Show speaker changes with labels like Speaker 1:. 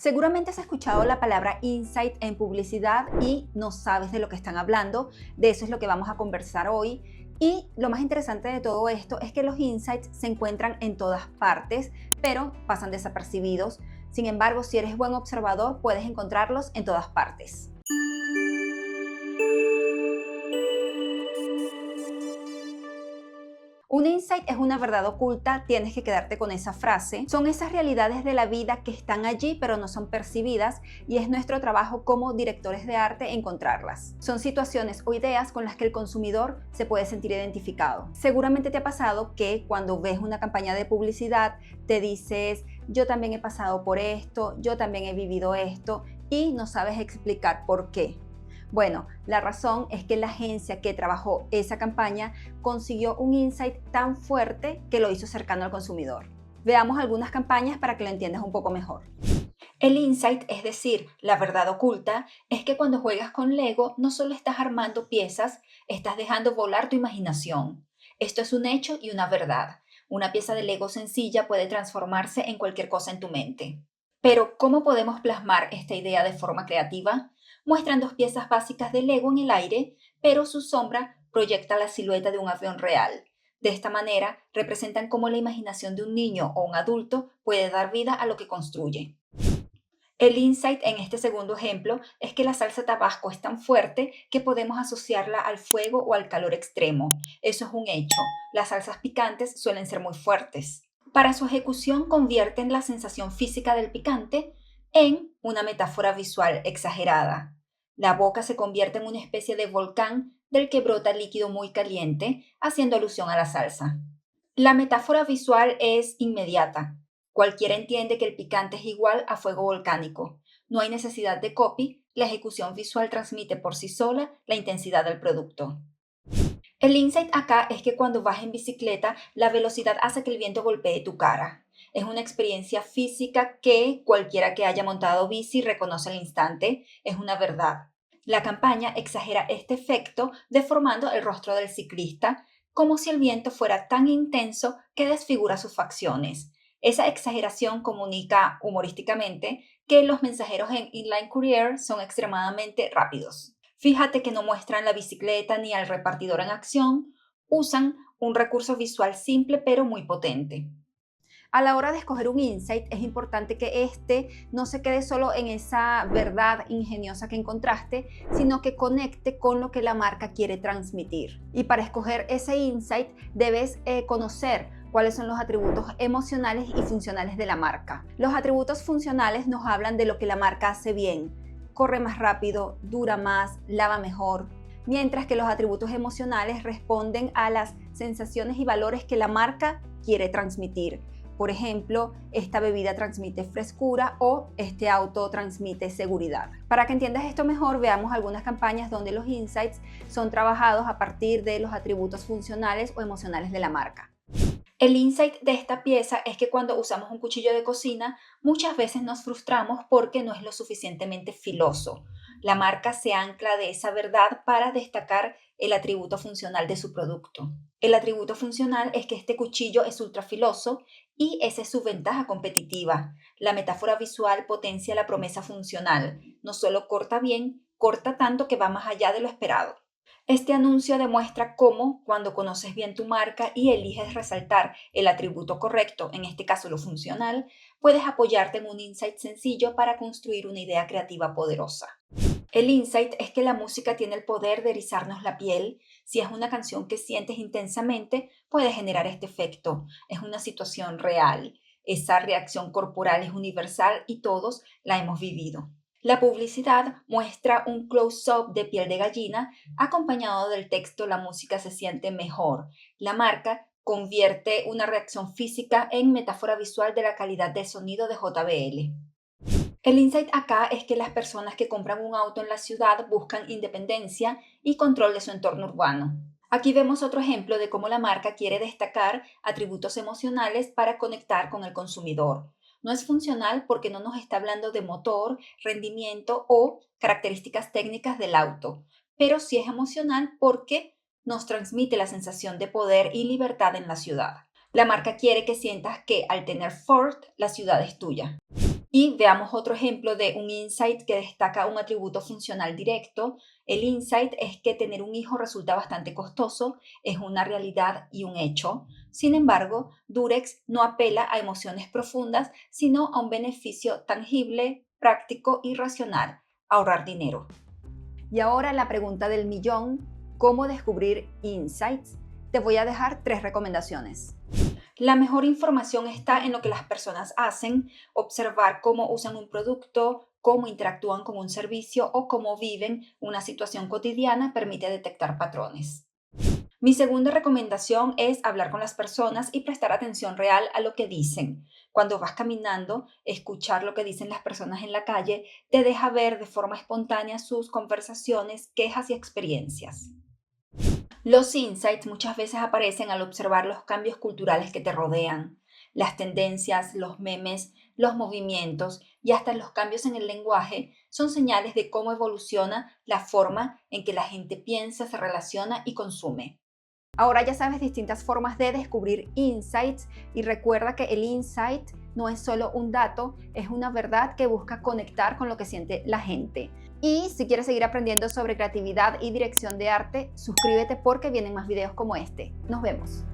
Speaker 1: Seguramente has escuchado la palabra insight en publicidad y no sabes de lo que están hablando. De eso es lo que vamos a conversar hoy. Y lo más interesante de todo esto es que los insights se encuentran en todas partes, pero pasan desapercibidos. Sin embargo, si eres buen observador, puedes encontrarlos en todas partes. Un insight es una verdad oculta, tienes que quedarte con esa frase. Son esas realidades de la vida que están allí pero no son percibidas y es nuestro trabajo como directores de arte encontrarlas. Son situaciones o ideas con las que el consumidor se puede sentir identificado. Seguramente te ha pasado que cuando ves una campaña de publicidad te dices, yo también he pasado por esto, yo también he vivido esto y no sabes explicar por qué. Bueno, la razón es que la agencia que trabajó esa campaña consiguió un insight tan fuerte que lo hizo cercano al consumidor. Veamos algunas campañas para que lo entiendas un poco mejor. El insight, es decir, la verdad oculta, es que cuando juegas con Lego no solo estás armando piezas, estás dejando volar tu imaginación. Esto es un hecho y una verdad. Una pieza de Lego sencilla puede transformarse en cualquier cosa en tu mente. Pero, ¿cómo podemos plasmar esta idea de forma creativa? Muestran dos piezas básicas de Lego en el aire, pero su sombra proyecta la silueta de un avión real. De esta manera, representan cómo la imaginación de un niño o un adulto puede dar vida a lo que construye. El insight en este segundo ejemplo es que la salsa tabasco es tan fuerte que podemos asociarla al fuego o al calor extremo. Eso es un hecho. Las salsas picantes suelen ser muy fuertes. Para su ejecución convierten la sensación física del picante en una metáfora visual exagerada. La boca se convierte en una especie de volcán del que brota líquido muy caliente, haciendo alusión a la salsa. La metáfora visual es inmediata. Cualquiera entiende que el picante es igual a fuego volcánico. No hay necesidad de copy, la ejecución visual transmite por sí sola la intensidad del producto. El insight acá es que cuando vas en bicicleta, la velocidad hace que el viento golpee tu cara. Es una experiencia física que cualquiera que haya montado bici reconoce al instante, es una verdad. La campaña exagera este efecto deformando el rostro del ciclista, como si el viento fuera tan intenso que desfigura sus facciones. Esa exageración comunica humorísticamente que los mensajeros en Inline Courier son extremadamente rápidos. Fíjate que no muestran la bicicleta ni al repartidor en acción, usan un recurso visual simple pero muy potente. A la hora de escoger un insight es importante que este no se quede solo en esa verdad ingeniosa que encontraste, sino que conecte con lo que la marca quiere transmitir. Y para escoger ese insight debes conocer cuáles son los atributos emocionales y funcionales de la marca. Los atributos funcionales nos hablan de lo que la marca hace bien. Corre más rápido, dura más, lava mejor. Mientras que los atributos emocionales responden a las sensaciones y valores que la marca quiere transmitir. Por ejemplo, esta bebida transmite frescura o este auto transmite seguridad. Para que entiendas esto mejor, veamos algunas campañas donde los insights son trabajados a partir de los atributos funcionales o emocionales de la marca. El insight de esta pieza es que cuando usamos un cuchillo de cocina, muchas veces nos frustramos porque no es lo suficientemente filoso. La marca se ancla de esa verdad para destacar el atributo funcional de su producto. El atributo funcional es que este cuchillo es ultrafiloso y esa es su ventaja competitiva. La metáfora visual potencia la promesa funcional. No solo corta bien, corta tanto que va más allá de lo esperado. Este anuncio demuestra cómo, cuando conoces bien tu marca y eliges resaltar el atributo correcto, en este caso lo funcional, puedes apoyarte en un insight sencillo para construir una idea creativa poderosa. El insight es que la música tiene el poder de erizarnos la piel. Si es una canción que sientes intensamente, puede generar este efecto. Es una situación real. Esa reacción corporal es universal y todos la hemos vivido. La publicidad muestra un close-up de piel de gallina acompañado del texto "La música se siente mejor". La marca convierte una reacción física en metáfora visual de la calidad del sonido de JBL. El insight acá es que las personas que compran un auto en la ciudad buscan independencia y control de su entorno urbano. Aquí vemos otro ejemplo de cómo la marca quiere destacar atributos emocionales para conectar con el consumidor. No es funcional porque no nos está hablando de motor, rendimiento o características técnicas del auto, pero sí es emocional porque nos transmite la sensación de poder y libertad en la ciudad. La marca quiere que sientas que al tener Ford, la ciudad es tuya. Y veamos otro ejemplo de un insight que destaca un atributo funcional directo. El insight es que tener un hijo resulta bastante costoso, es una realidad y un hecho. Sin embargo, Durex no apela a emociones profundas, sino a un beneficio tangible, práctico y racional: ahorrar dinero. Y ahora la pregunta del millón: ¿cómo descubrir insights? Te voy a dejar 3 recomendaciones. La mejor información está en lo que las personas hacen: observar cómo usan un producto, cómo interactúan con un servicio o cómo viven una situación cotidiana permite detectar patrones. Mi segunda recomendación es hablar con las personas y prestar atención real a lo que dicen. Cuando vas caminando, escuchar lo que dicen las personas en la calle te deja ver de forma espontánea sus conversaciones, quejas y experiencias. Los insights muchas veces aparecen al observar los cambios culturales que te rodean, las tendencias, los memes, los movimientos y hasta los cambios en el lenguaje son señales de cómo evoluciona la forma en que la gente piensa, se relaciona y consume. Ahora ya sabes distintas formas de descubrir insights, y recuerda que el insight no es solo un dato, es una verdad que busca conectar con lo que siente la gente. Y si quieres seguir aprendiendo sobre creatividad y dirección de arte, suscríbete porque vienen más videos como este. Nos vemos.